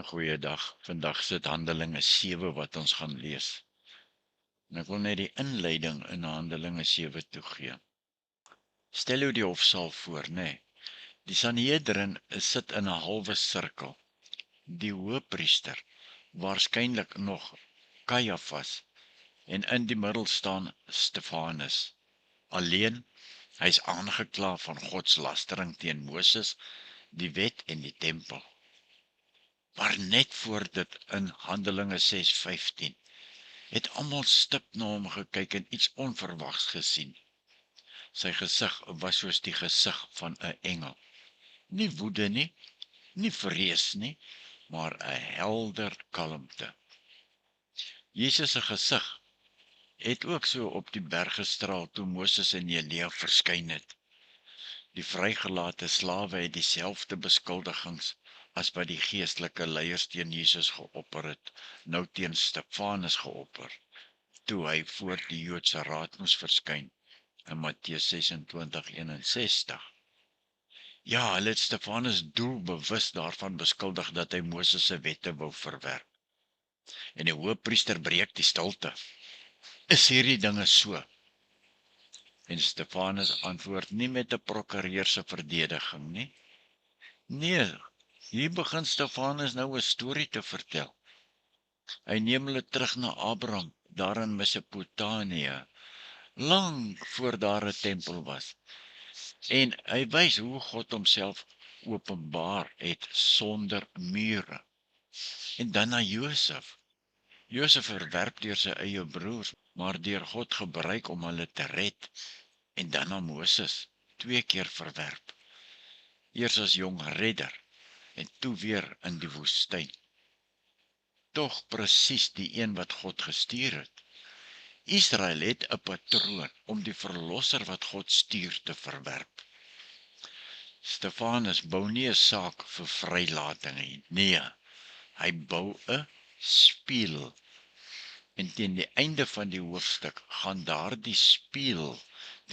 Goeiedag. Vandag sit Handelinge 7 wat ons gaan lees. En ek wil net die inleiding in Handelinge 7 toegee. Stel jou die hofsaal voor, nê. Die Sanhedrin sit in 'n halwe sirkel. Die hoëpriester, waarskynlik nog Kajafas, en in die middel staan Stefanus. Alleen, hy's aangekla van godslastering teen Moses, die wet en die tempel. Maar net voor dit in Handelinge 6:15 het almal stip na hom gekyk en iets onverwags gesien. Sy gesig was soos die gesig van 'n engel. Nie woede nie, nie vrees nie, maar 'n helder kalmte. Jesus se gesig het ook so op die berg gestraal toe Moses en Elia verskyn het. Die vrygelate slawe het dieselfde beskuldigings as wat die geestelike leiers teen Jesus geopper het, nou teen Stefanus geopper, toe hy voor die Joodse raad moes verskyn, in Matteus 26:61. Ja, hulle het Stefanus doelbewus daarvan beskuldig dat hy Moses se wette wou verwerp. En die hoëpriester breek die stilte. Is hierdie dinge so? En Stefanus antwoord nie met 'n prokureur se verdediging nie. Nee, hier begin Stefanus nou 'n storie te vertel. Hy neem hulle terug na Abraham, daar in Mesopotamië, lank voor daar 'n tempel was. En hy wys hoe God homself openbaar het sonder mure. En dan na Josef. Josef verwerp deur sy eie broers, maar deur God gebruik om hulle te red. En dan na Moses, 2 keer verwerp. Eers as jong redder en toe weer in die woestyn. Tog presies die een wat God gestuur het. Israel het 'n patroon om die verlosser wat God stuur te verwerp. Stefanus bou nie 'n saak vir vrylating nie. Nee, hy bou 'n spieël. En teen die einde van die hoofstuk gaan daardie spieël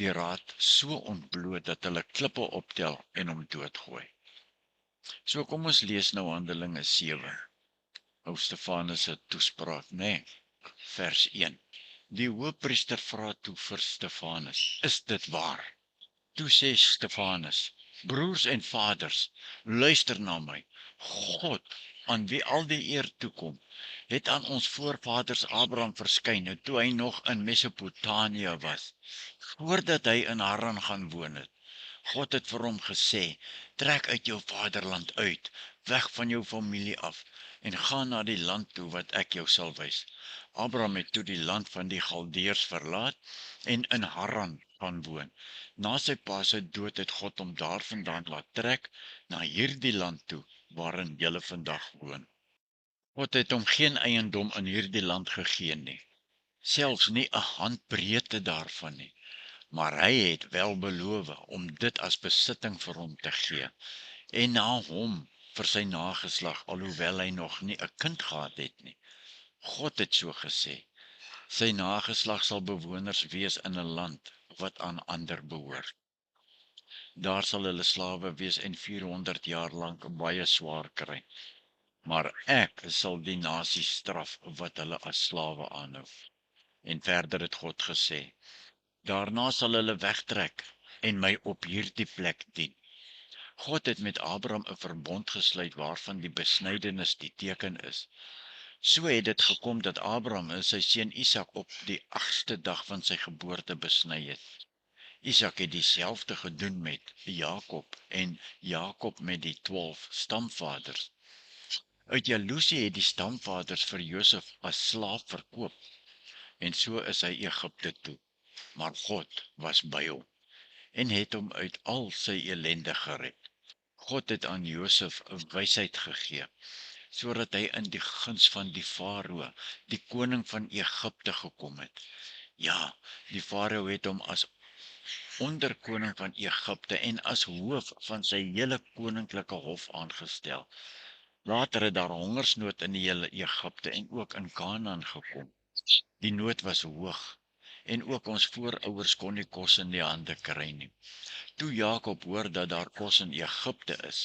die raad so ontbloot dat hulle klippe optel en hom doodgooi. So kom ons lees nou Handelinge 7. Ou Stefanus se toespraak, vers 1. Die hoëpriester vra toe vir Stefanus: "Is dit waar?" Toe sê Stefanus: "Broers en vaders, luister na my. God, aan wie al die eer toekom, het aan ons voorvaders Abraham verskyn toe hy nog in Mesopotamië was, voordat hy in Haran gaan woon het. God het vir hom gesê: trek uit jou vaderland uit, weg van jou familie af, en gaan na die land toe wat ek jou sal wys. Abraham het toe die land van die Galdeërs verlaat en in Haran gaan woon. Na sy pa se dood het God hom daarvandaan laat trek na hierdie land toe, waarin julle vandag woon. God het hom geen eiendom in hierdie land gegee nie, selfs nie 'n handbreedte daarvan nie, maar hy het wel beloof om dit as besitting vir hom te gee, en na hom vir sy nageslag, alhoewel hy nog nie 'n kind gehad het nie. God het so gesê: sy nageslag sal bewoners wees in 'n land wat aan ander behoort. Daar sal hulle slawe wees en 400 jaar lank baie swaar kry. Maar ek sal die nasie straf wat hulle as slawe aanhou. En verder het God gesê: daarna sal hulle wegtrek en my op hierdie plek dien. God het met Abraham 'n verbond gesluit waarvan die besnydenis die teken is. So het dit gekom dat Abraham en sy seun Isak op die 8ste dag van sy geboorte besny het. Isak het dieselfde gedoen met Jakob en Jakob met die 12 stamvaders. Uit jaloesie het die stamvaders vir Josef as slaaf verkoop, en so is hy Egipte toe. Maar God was by hom en het hom uit al sy ellende gered. God het aan Josef 'n wysheid gegee, sodat hy in die guns van die Farao, die koning van Egipte, gekom het. Ja, die Farao het hom as onderkoning van Egipte en as hoof van sy hele koninklike hof aangestel. Later het daar hongersnood in die hele Egipte en ook in Kanaan gekom. Die nood was hoog, en ook ons voorouers kon nie kos in die hande kry nie. Toe Jakob hoor dat daar kos in Egipte is,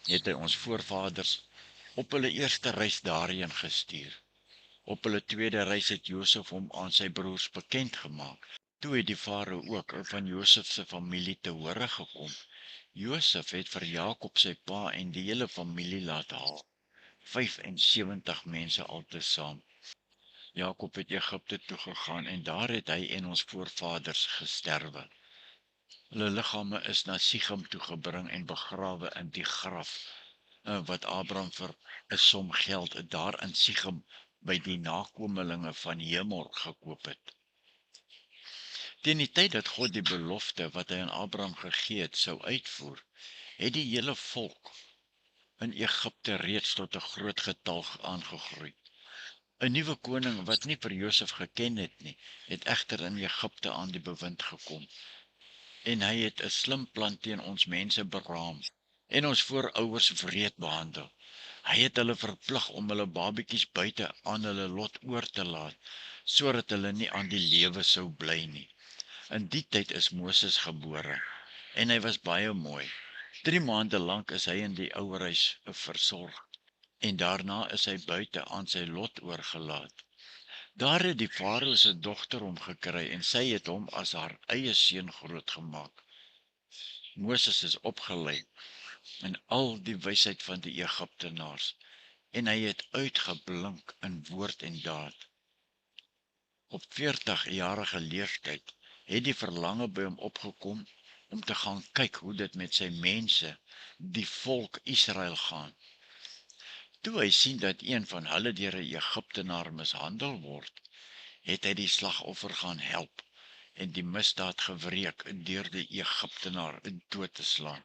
het hy ons voorvaders op hulle eerste reis daarheen gestuur. Op hulle tweede reis het Josef hom aan sy broers bekend gemaak. Toe het die farao ook van Josef se familie te hore gekom. Josef het vir Jakob sy pa en die hele familie laat haal, 75 mense altesaam. Jakob het Egipte toe gegaan en daar het hy en ons voorvaders gesterwe. Hulle liggame is na Sichem toe gebring en begrawe in die graf wat Abraham vir 'n som geld daar in Sichem by die nakomelinge van Hemor gekoop het. Teen die tyd dat God die belofte wat hy aan Abraham gegee het sou uitvoer, het die hele volk in Egipte reeds tot 'n groot getal aangegroei. 'n Nuwe koning wat nie vir Josef geken het nie, het egter in Egipte aan die bewind gekom. En hy het 'n slim plan teen ons mense beraam en ons voorouers wreed behandel. Hy het hulle verplig om hulle babetjies buite aan hulle lot oor te laat, sodat hulle nie aan die lewe sou bly nie. In die tyd is Moses gebore, en hy was baie mooi. 3 maande lank is hy in die ouerhuis versorg, en daarna is hy buite aan sy lot oorgelaat. Daar het die farao se dogter hom gekry, en sy het hom as haar eie seun grootgemaak. Moses is opgelei in al die wysheid van die Egiptenaars, en hy het uitgeblink in woord en daad. Op 40-jarige leeftyd het die verlange by hom opgekom om te gaan kyk hoe dit met sy mense, die volk Israel, gaan. Toe hy sien dat een van hulle deur 'n Egiptenaar mishandel word, het hy die slagoffer gaan help en die misdaad gewreek deur die Egiptenaar dood te slaan.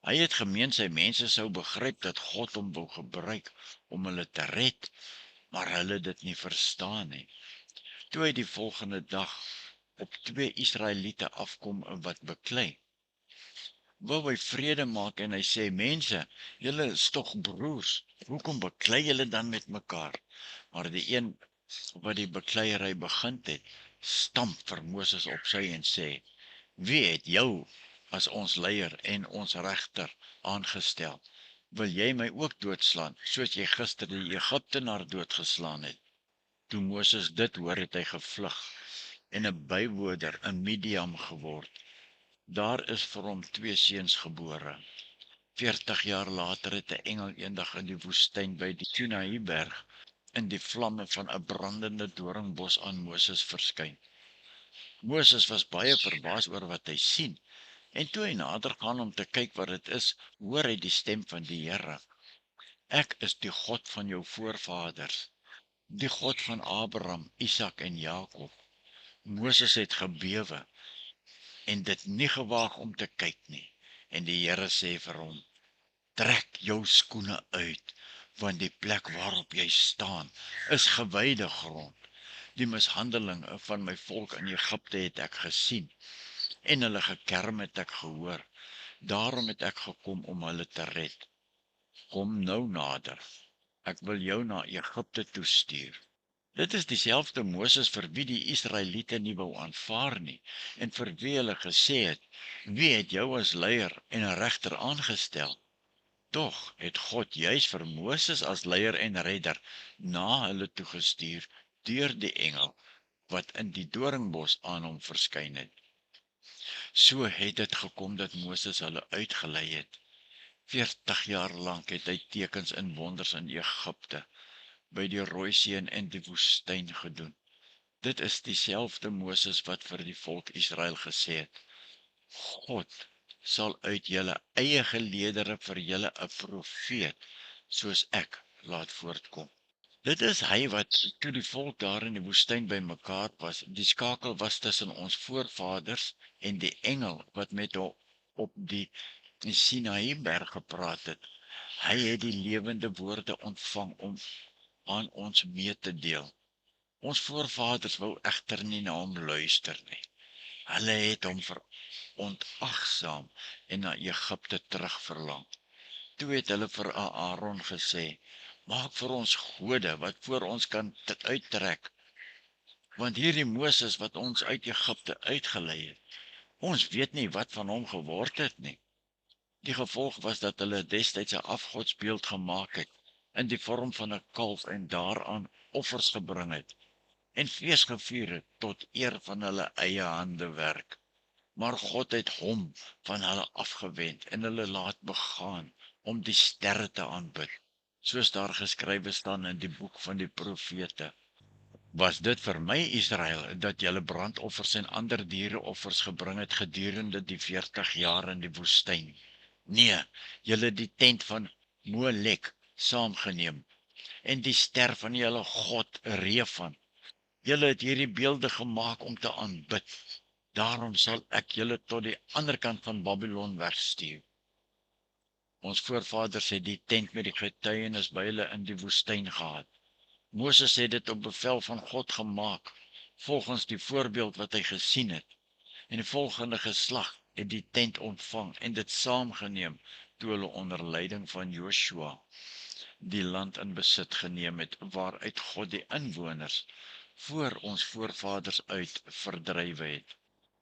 Hy het gemeen sy mense sou begryp dat God hom wou gebruik om hulle te red, maar hulle dit nie verstaan nie. Toe hy die volgende dag op 2 Israeliete afkom wat beklei, wou hy vrede maak en hy sê, mense, julle is tog broers, hoekom beklei julle dan met mekaar? Maar die een wat die bekleierery begin het, stamp vir Moses op sy en sê, wie het jou as ons leier en ons regter aangestel? Wil jy my ook doodslaan, soos jy gister die Egiptenaar doodgeslaan het? Toe Moses dit hoor, het hy gevlug en 'n bywoner in Midian geword. Daar is vir hom 2 seuns gebore. 40 jaar later het 'n engel eendag in die woestyn by die Sinaiberg in die vlamme van 'n brandende doringbos aan Moses verskyn. Moses was baie verbaas oor wat hy sien, en toe hy nader gaan om te kyk wat dit is, hoor hy die stem van die Here. Ek is die God van jou voorvaders, die God van Abraham, Isak en Jakob. Moses het gebewe en dit nie gewaag om te kyk nie. En die Here sê vir hom, trek jou skoene uit, want die plek waarop jy staan is gewyde grond. Die mishandeling van my volk in Egipte het ek gesien, en hulle gekerm het ek gehoor. Daarom het ek gekom om hulle te red. Kom nou nader, ek wil jou na Egipte toestuur. Dit is dieselfde Moses vir wie die Israeliete nie wou aanvaar nie, en vir wie hulle gesê het, wie het jou as leier en 'n regter aangestel? Tog het God juis vir Moses as leier en redder na hulle toegestuur deur die engel wat in die doringbos aan hom verskyn het. So het dit gekom dat Moses hulle uitgelei het. 40 jaar lank het hy tekens en wonders in Egipte, by die Rooi See en die woestyn gedoen. Dit is dieselfde Moses wat vir die volk Israel gesê het, God sal uit julle eie geleedere vir julle 'n profeet, soos ek, laat voortkom. Dit is hy wat, toe die volk daar in die woestyn by mekaar was, die skakel was tussen ons voorvaders en die engel wat met hom op die Sinaiberg gepraat het. Hy het die lewende woorde ontvang om aan ons mee te deel. Ons voorvaders wou egter nie na hom luister nie. Hulle het hom verontagsaam en na Egipte terugverlang. Toe het hulle vir Aaron gesê, maak vir ons gode wat voor ons kan uittrek, want hierdie Moses wat ons uit Egipte uitgelei het, ons weet nie wat van hom geword het nie. Die gevolg was dat hulle destyds 'n afgodsbeeld gemaak het in die vorm van 'n kalf en daaraan offers gebring het en fees gevier het tot eer van hulle eie handewerk. Maar God het hom van hulle afgewend en hulle laat begaan om die sterre te aanbid, soos daar geskrywe staan in die boek van die profete. Was dit vir my, Israel, dat julle brandoffers en ander diereoffers gebring het gedurende die 40 jaar in die woestyn? Nee, julle het die tent van Molek saamgeneem en die ster van julle god Refan. Julle het hierdie beelde gemaak om te aanbid. Daarom sal ek julle tot die ander kant van Babylon wegstuur. Ons voorvaders het die tent met die getuienis by hulle in die woestyn gehad. Moses het dit op bevel van God gemaak, volgens die voorbeeld wat hy gesien het. En die volgende geslag het die tent ontvang en dit saamgeneem toe hulle onder leiding van Joshua die land in besit geneem het, waaruit God die inwoners voor ons voorvaders uit verdrywe het.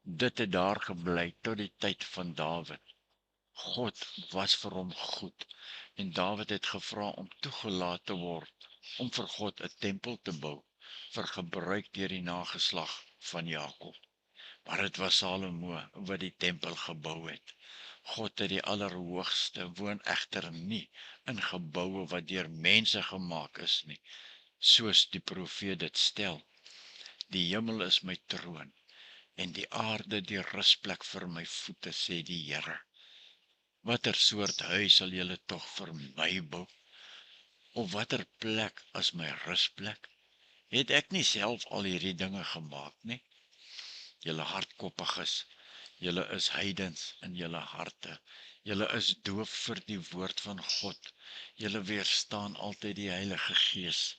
Dit het daar gebly tot die tyd van Dawid. God was vir hom goed en Dawid het gevra om toegelaat te word om vir God 'n tempel te bou vir gebruik deur die nageslag van Jakob. Maar dit was Salomo wat die tempel gebou het. God het die Allerhoogste woon egter nie in geboue wat deur mense gemaak is nie, soos die profeet dit stel. Die hemel is my troon en die aarde die rusplek vir my voete, sê die Here. Watter soort huis sal julle tog vir my bou? Of watter plek as my rusplek? Het ek nie self al hierdie dinge gemaak nie? Julle hardkoppiges, julle is heidens in julle harte. Julle is doof vir die woord van God. Julle weerstaan altyd die Heilige Gees.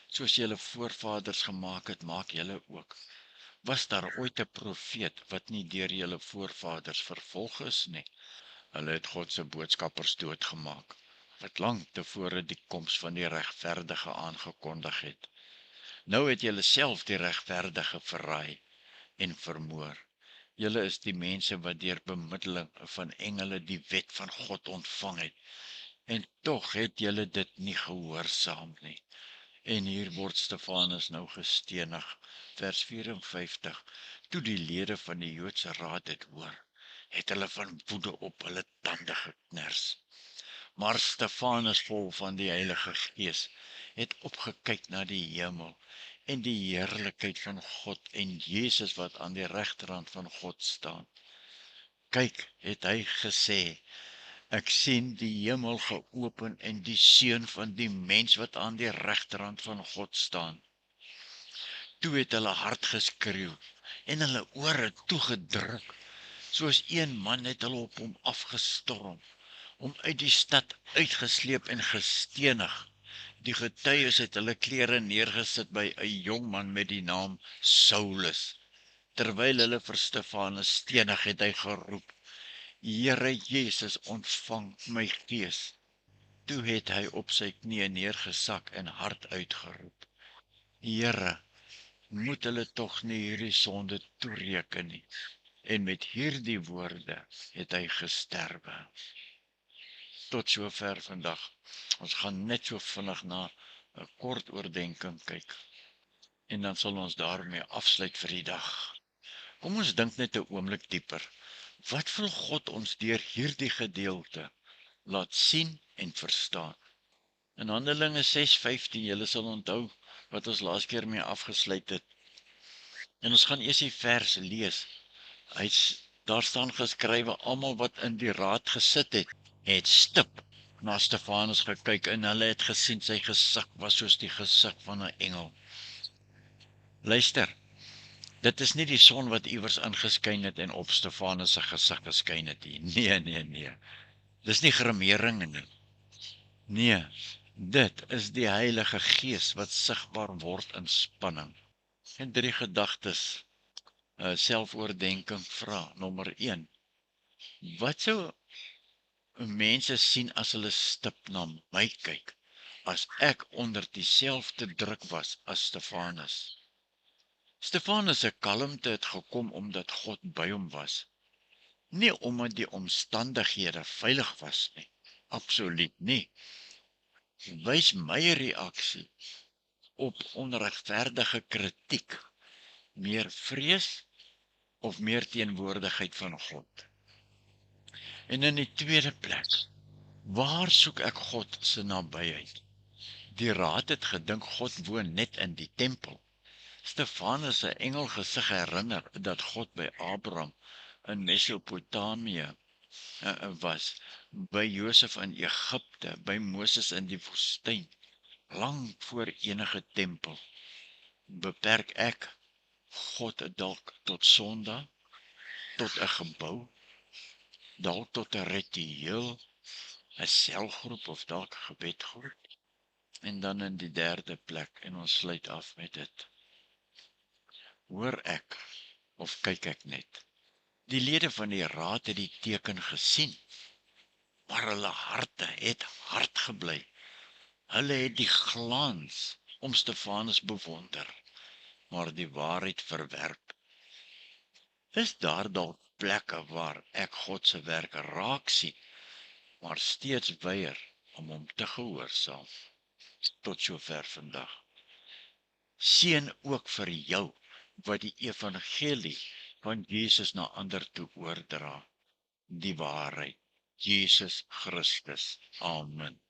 Soos julle voorvaders gemaak het, maak julle ook. Was daar ooit 'n profeet wat nie deur julle voorvaders vervolg is nie? Hulle het God se boodskappers doodgemaak, wat lank tevore die koms van die regverdige aangekondig het. Nou het julle self die regverdige verraai en vermoor. Julle is die mense wat deur bemiddeling van engele die wet van God ontvang het, en tog het julle dit nie gehoorsaam nie. En hier word Stefanus nou gestenig, vers 54, toe die lede van die Joodse raad dit hoor, het hulle van woede op hulle tande gekners. Maar Stefanus, vol van die Heilige Gees, het opgekyk na die hemel en die heerlikheid van God en Jesus wat aan die regterhand van God staan. Kyk, het hy gesê, ek sien die hemel geopen en die seun van die mens wat aan die regterhand van God staan. Toe het hulle hard geskreeu en hulle ore toegedruk. Soos een man het hulle op hom afgestorm, om uit die stad uitgesleep en gestenig. Die getuies het hulle klere neergesit by 'n jong man met die naam Saulus. Terwyl hulle vir Stefanus stenig, het hy geroep, Here Jesus, ontvang my gees. Toe het hy op sy knieë neergesak en hard uitgeroep, Here, moet hulle tog nie hierdie sonde toereken nie. En met hierdie woorde het hy gesterwe. Tot sover vandag. Ons gaan net so vinnig na 'n kort oordeenking kyk. En dan sal ons daarmee afsluit vir die dag. Kom ons dink net 'n oomblik dieper. Wat wil God ons deur hierdie gedeelte laat sien en verstaan? In Handelinge 6:15, julle sal onthou wat ons laas keer mee afgesluit het. En ons gaan eers die vers lees. Daar staan geskrywe, almal wat in die raad gesit het stip na Stefanus gekyk en hulle het gesien sy gesig was soos die gesig van 'n engel. Luister, dit is nie die son wat iewers ingeskyn het en op Stefanus se gesig geskyn het nie. Nee. Dis nie grimering nie. Nee, dit is die Heilige Gees wat sigbaar word in spanning. En 3 gedagtes, selfoordenking vra, nommer 1. Wat sou mense sien as hulle stip na my kyk, as ek onder dieselfde druk was as Stefanus? Stefanus se kalmte het gekom omdat God by hom was, nie omdat die omstandighede veilig was nie, absoluut nie. Wys my reaksie op onregverdige kritiek meer vrees of meer teenwoordigheid van God? En in die tweede plek, waar soek ek God se nabyheid? Die raad het gedink God woon net in die tempel. Stefanus, 'n engel gesig, herinner dat God by Abraham in Mesopotamië was, by Josef in Egipte, by Moses in die woestyn, lang voor enige tempel. Beperk ek God dalk tot Sondag, tot 'n gebou, dalk tot 'n ritueel, 'n selgroep of dalk 'n gebedgroep? En dan in die derde plek, en ons sluit af met dit. Hoor ek of kyk ek net? Die lede van die raad het die teken gesien, maar hulle harte het hard gebly. Hulle het die glans om Stefanus bewonder, maar die waarheid verwerp. Is daar dalk plekke waar ek God se werk raak sien, maar steeds weier om hom te gehoorsaam? Tot sover vandag. Seën ook vir jou wat die evangelie van Jesus na ander toe oordra, die waarheid, Jesus Christus. Amen.